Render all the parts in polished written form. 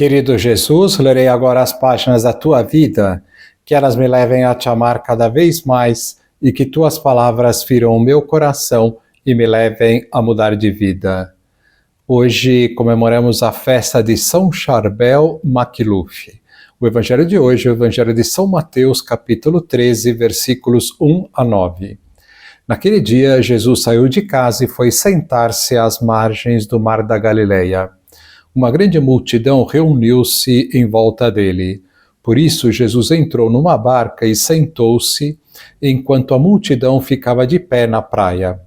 Querido Jesus, lerei agora as páginas da Tua vida, que elas me levem a te amar cada vez mais e que Tuas palavras firam o meu coração e me levem a mudar de vida. Hoje comemoramos a festa de São Charbel Macluf. O evangelho de hoje é o evangelho de São Mateus, capítulo 13, versículos 1 a 9. Naquele dia, Jesus saiu de casa e foi sentar-se às margens do mar da Galileia. Uma grande multidão reuniu-se em volta dele. Por isso, Jesus entrou numa barca e sentou-se, enquanto a multidão ficava de pé na praia.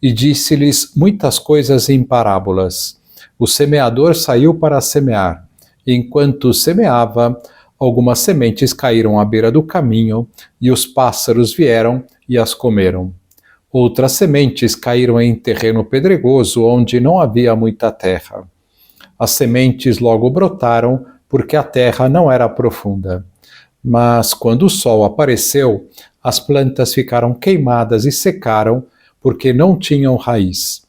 E disse-lhes muitas coisas em parábolas. O semeador saiu para semear. Enquanto semeava, algumas sementes caíram à beira do caminho, e os pássaros vieram e as comeram. Outras sementes caíram em terreno pedregoso, onde não havia muita terra. As sementes logo brotaram, porque a terra não era profunda. Mas quando o sol apareceu, as plantas ficaram queimadas e secaram, porque não tinham raiz.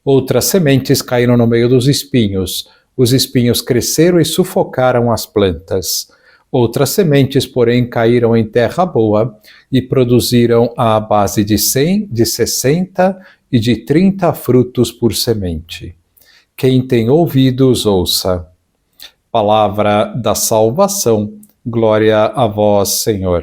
Outras sementes caíram no meio dos espinhos. Os espinhos cresceram e sufocaram as plantas. Outras sementes, porém, caíram em terra boa e produziram à base de 100, de 60 e de 30 frutos por semente. Quem tem ouvidos, ouça. Palavra da salvação, glória a vós, Senhor.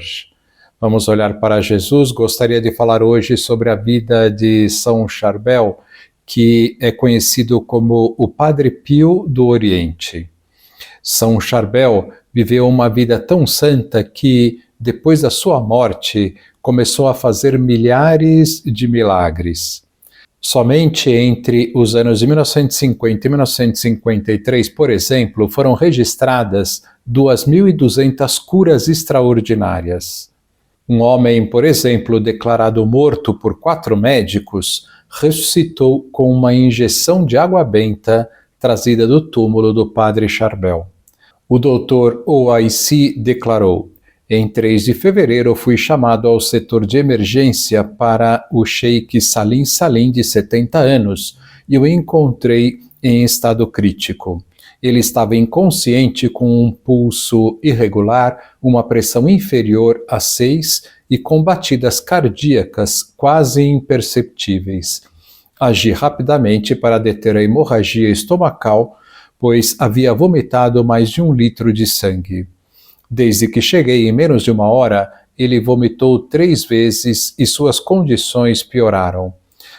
Vamos olhar para Jesus. Gostaria de falar hoje sobre a vida de São Charbel, que é conhecido como o Padre Pio do Oriente. São Charbel viveu uma vida tão santa que, depois da sua morte, começou a fazer milhares de milagres. Somente entre os anos de 1950 e 1953, por exemplo, foram registradas 2.200 curas extraordinárias. Um homem, por exemplo, declarado morto por 4 médicos, ressuscitou com uma injeção de água benta trazida do túmulo do Padre Charbel. O Dr. Ouaissi declarou: em 3 de fevereiro fui chamado ao setor de emergência para o Sheikh Salim Salim, de 70 anos, e o encontrei em estado crítico. Ele estava inconsciente com um pulso irregular, uma pressão inferior a 6 e com batidas cardíacas quase imperceptíveis. Agi rapidamente para deter a hemorragia estomacal, pois havia vomitado mais de 1 litro de sangue. Desde que cheguei, em menos de 1 hora, ele vomitou 3 vezes e suas condições pioraram.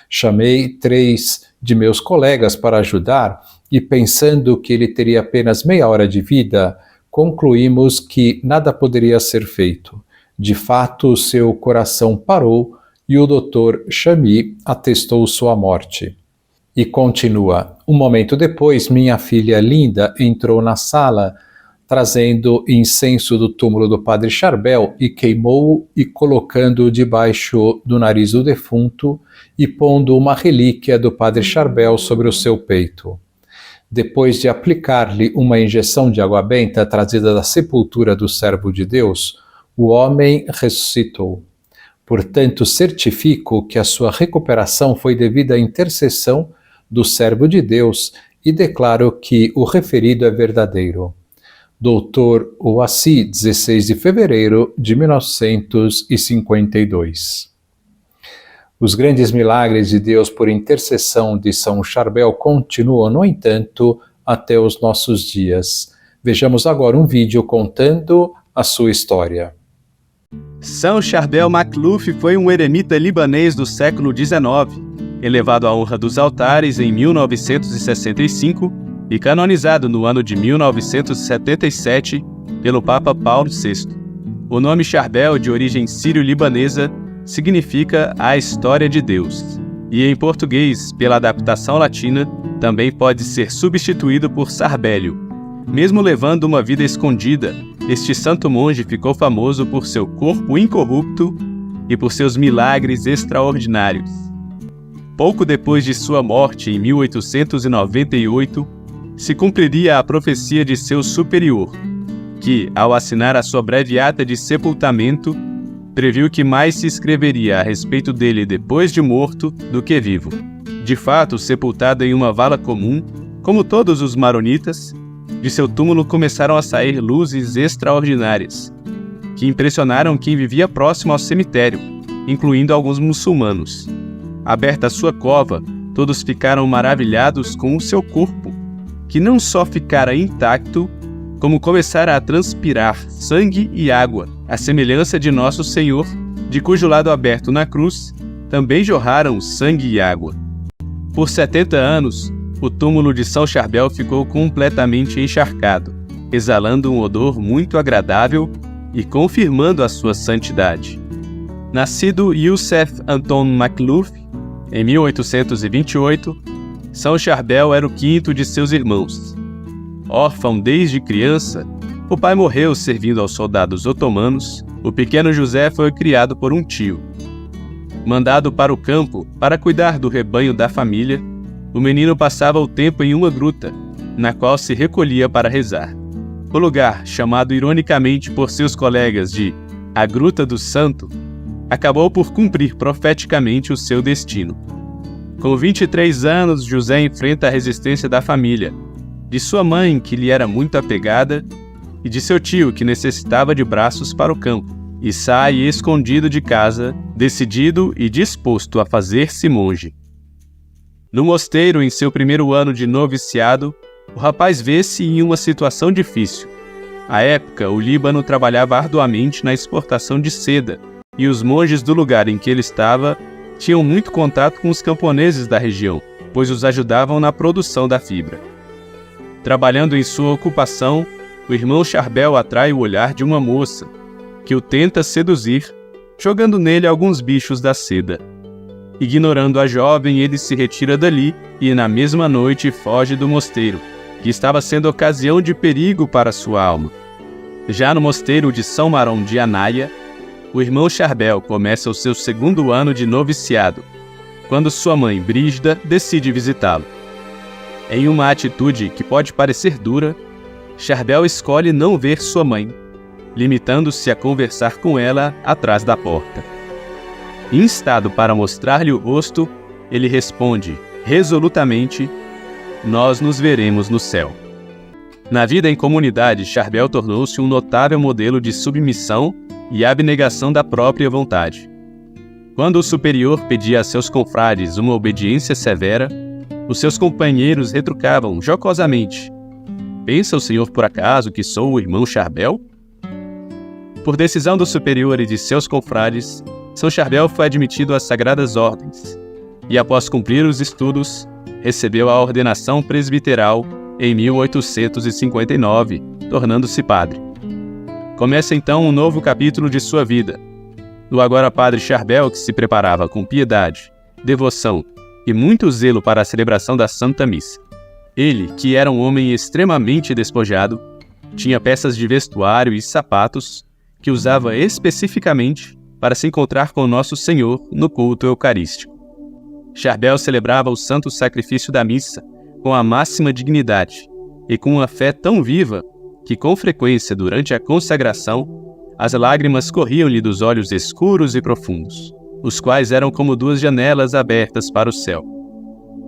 Chamei 3 de meus colegas para ajudar e, pensando que ele teria apenas meia hora de vida, concluímos que nada poderia ser feito. De fato, seu coração parou e o Dr. Chami atestou sua morte. E continua: um momento depois, minha filha Linda entrou na sala, trazendo incenso do túmulo do Padre Charbel e queimou-o e colocando-o debaixo do nariz do defunto e pondo uma relíquia do Padre Charbel sobre o seu peito. Depois de aplicar-lhe uma injeção de água benta trazida da sepultura do servo de Deus, o homem ressuscitou. Portanto, certifico que a sua recuperação foi devida à intercessão do servo de Deus e declaro que o referido é verdadeiro. Dr. Ouaissi, 16 de fevereiro de 1952. Os grandes milagres de Deus por intercessão de São Charbel continuam, no entanto, até os nossos dias. Vejamos agora um vídeo contando a sua história. São Charbel Macluf foi um eremita libanês do século XIX, elevado à honra dos altares em 1965 e canonizado no ano de 1977 pelo Papa Paulo VI. O nome Charbel, de origem sírio-libanesa, significa a história de Deus, e em português, pela adaptação latina, também pode ser substituído por Sarbélio. Mesmo levando uma vida escondida, este santo monge ficou famoso por seu corpo incorrupto e por seus milagres extraordinários. Pouco depois de sua morte, em 1898, se cumpriria a profecia de seu superior, que, ao assinar a sua breve ata de sepultamento, previu que mais se escreveria a respeito dele depois de morto do que vivo. De fato, sepultado em uma vala comum, como todos os maronitas, de seu túmulo começaram a sair luzes extraordinárias, que impressionaram quem vivia próximo ao cemitério, incluindo alguns muçulmanos. Aberta a sua cova, todos ficaram maravilhados com o seu corpo, que não só ficara intacto, como começara a transpirar sangue e água, à semelhança de nosso Senhor, de cujo lado aberto na cruz também jorraram sangue e água. Por 70 anos, o túmulo de São Charbel ficou completamente encharcado, exalando um odor muito agradável e confirmando a sua santidade. Nascido Youssef Anton Makhlouf, em 1828, São Charbel era o quinto de seus irmãos. Órfão desde criança, o pai morreu servindo aos soldados otomanos. O pequeno José foi criado por um tio. Mandado para o campo para cuidar do rebanho da família, o menino passava o tempo em uma gruta, na qual se recolhia para rezar. O lugar, chamado ironicamente por seus colegas de a Gruta do Santo, acabou por cumprir profeticamente o seu destino. Com 23 anos, José enfrenta a resistência da família, de sua mãe, que lhe era muito apegada, e de seu tio, que necessitava de braços para o campo, e sai escondido de casa, decidido e disposto a fazer-se monge. No mosteiro, em seu primeiro ano de noviciado, o rapaz vê-se em uma situação difícil. À época, o Líbano trabalhava arduamente na exportação de seda, e os monges do lugar em que ele estava tinham muito contato com os camponeses da região, pois os ajudavam na produção da fibra. Trabalhando em sua ocupação, o irmão Charbel atrai o olhar de uma moça, que o tenta seduzir, jogando nele alguns bichos da seda. Ignorando a jovem, ele se retira dali e, na mesma noite, foge do mosteiro, que estava sendo ocasião de perigo para sua alma. Já no mosteiro de São Marão de Anaia, o irmão Charbel começa o seu segundo ano de noviciado, quando sua mãe, Brígida, decide visitá-lo. Em uma atitude que pode parecer dura, Charbel escolhe não ver sua mãe, limitando-se a conversar com ela atrás da porta. Instado para mostrar-lhe o rosto, ele responde, resolutamente, nós nos veremos no céu. Na vida em comunidade, Charbel tornou-se um notável modelo de submissão e abnegação da própria vontade. Quando o superior pedia a seus confrades uma obediência severa, os seus companheiros retrucavam jocosamente: pensa o senhor por acaso que sou o irmão Charbel? Por decisão do superior e de seus confrades, São Charbel foi admitido às Sagradas Ordens e, após cumprir os estudos, recebeu a ordenação presbiteral em 1859, tornando-se padre. Começa então um novo capítulo de sua vida. O agora padre Charbel, que se preparava com piedade, devoção e muito zelo para a celebração da Santa Missa. Ele, que era um homem extremamente despojado, tinha peças de vestuário e sapatos que usava especificamente para se encontrar com Nosso Senhor no culto eucarístico. Charbel celebrava o santo sacrifício da missa com a máxima dignidade e com uma fé tão viva que, com frequência, durante a consagração, as lágrimas corriam-lhe dos olhos escuros e profundos, os quais eram como duas janelas abertas para o céu.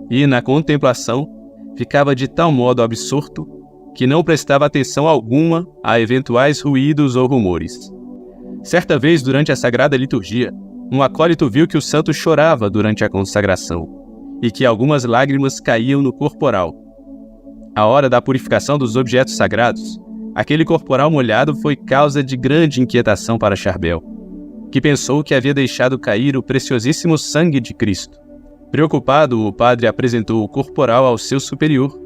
E, na contemplação, ficava de tal modo absorto que não prestava atenção alguma a eventuais ruídos ou rumores. Certa vez, durante a Sagrada Liturgia, um acólito viu que o santo chorava durante a consagração e que algumas lágrimas caíam no corporal. À hora da purificação dos objetos sagrados, aquele corporal molhado foi causa de grande inquietação para Charbel, que pensou que havia deixado cair o preciosíssimo sangue de Cristo. Preocupado, o padre apresentou o corporal ao seu superior,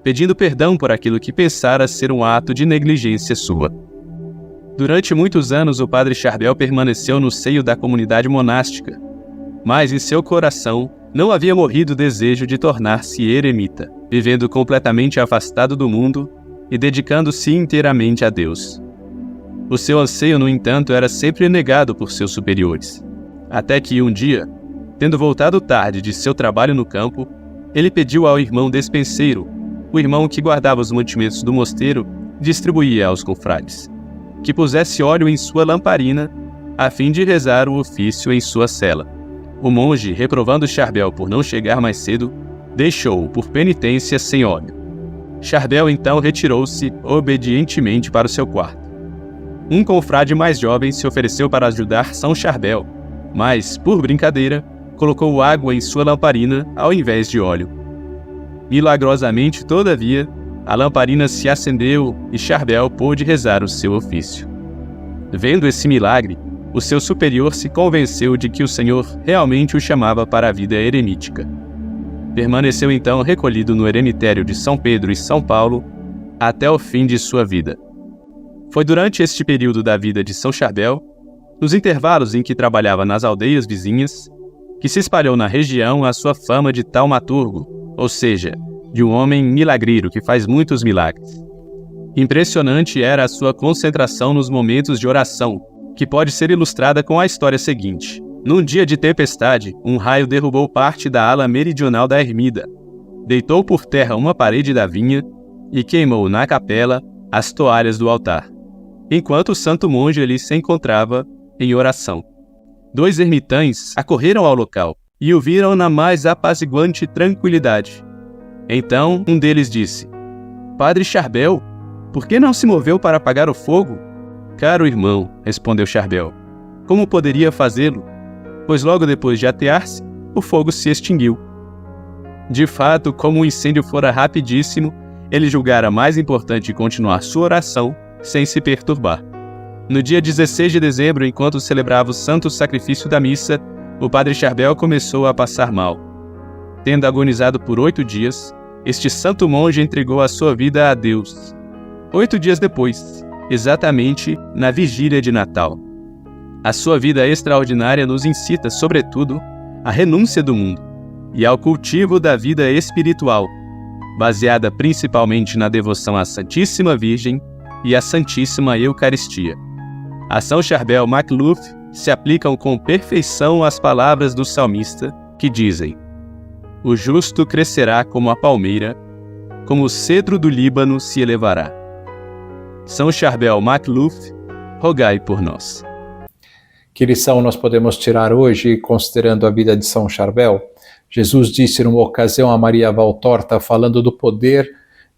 pedindo perdão por aquilo que pensara ser um ato de negligência sua. Durante muitos anos, o padre Charbel permaneceu no seio da comunidade monástica, mas em seu coração não havia morrido o desejo de tornar-se eremita, vivendo completamente afastado do mundo e dedicando-se inteiramente a Deus. O seu anseio, no entanto, era sempre negado por seus superiores, até que um dia, tendo voltado tarde de seu trabalho no campo, ele pediu ao irmão despenseiro, o irmão que guardava os mantimentos do mosteiro, distribuía aos confrades, que pusesse óleo em sua lamparina, a fim de rezar o ofício em sua cela. O monge, reprovando Charbel por não chegar mais cedo, deixou-o por penitência sem óleo. Charbel então retirou-se obedientemente para o seu quarto. Um confrade mais jovem se ofereceu para ajudar São Charbel, mas, por brincadeira, colocou água em sua lamparina ao invés de óleo. Milagrosamente, todavia, a lamparina se acendeu e Charbel pôde rezar o seu ofício. Vendo esse milagre, o seu superior se convenceu de que o Senhor realmente o chamava para a vida eremítica. Permaneceu então recolhido no eremitério de São Pedro e São Paulo até o fim de sua vida. Foi durante este período da vida de São Charbel, nos intervalos em que trabalhava nas aldeias vizinhas, que se espalhou na região a sua fama de taumaturgo, ou seja, de um homem milagreiro que faz muitos milagres. Impressionante era a sua concentração nos momentos de oração, que pode ser ilustrada com a história seguinte. Num dia de tempestade, um raio derrubou parte da ala meridional da ermida, deitou por terra uma parede da vinha e queimou na capela as toalhas do altar, enquanto o santo monge ali se encontrava em oração. 2 ermitães acorreram ao local e o viram na mais apaziguante tranquilidade. Então um deles disse: "Padre Charbel, por que não se moveu para apagar o fogo?" "Caro irmão", respondeu Charbel, "como poderia fazê-lo? Pois logo depois de atear-se, o fogo se extinguiu." De fato, como o incêndio fora rapidíssimo, ele julgara mais importante continuar sua oração sem se perturbar. No dia 16 de dezembro, enquanto celebrava o santo sacrifício da missa, o padre Charbel começou a passar mal. Tendo agonizado por 8 dias, este santo monge entregou a sua vida a Deus. 8 dias depois, exatamente na vigília de Natal. A sua vida extraordinária nos incita, sobretudo, à renúncia do mundo e ao cultivo da vida espiritual, baseada principalmente na devoção à Santíssima Virgem e à Santíssima Eucaristia. A São Charbel Macluf se aplicam com perfeição as palavras do salmista, que dizem: "O justo crescerá como a palmeira, como o cedro do Líbano se elevará." São Charbel Macluf, rogai por nós. Que lição nós podemos tirar hoje, considerando a vida de São Charbel? Jesus disse numa ocasião a Maria Valtorta, falando do poder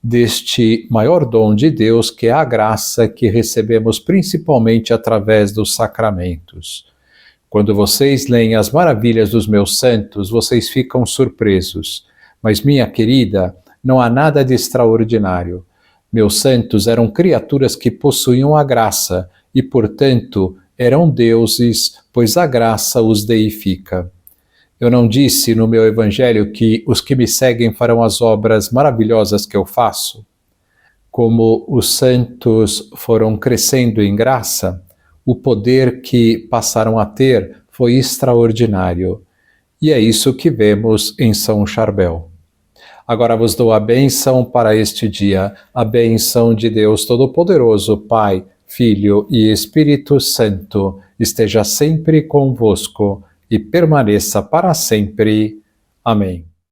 deste maior dom de Deus, que é a graça que recebemos principalmente através dos sacramentos. Quando vocês leem as maravilhas dos meus santos, vocês ficam surpresos. Mas, minha querida, não há nada de extraordinário. Meus santos eram criaturas que possuíam a graça e, portanto, eram deuses, pois a graça os deifica. Eu não disse no meu evangelho que os que me seguem farão as obras maravilhosas que eu faço? Como os santos foram crescendo em graça, o poder que passaram a ter foi extraordinário. E é isso que vemos em São Charbel. Agora vos dou a bênção para este dia, a bênção de Deus Todo-Poderoso, Pai, Filho e Espírito Santo, esteja sempre convosco e permaneça para sempre. Amém.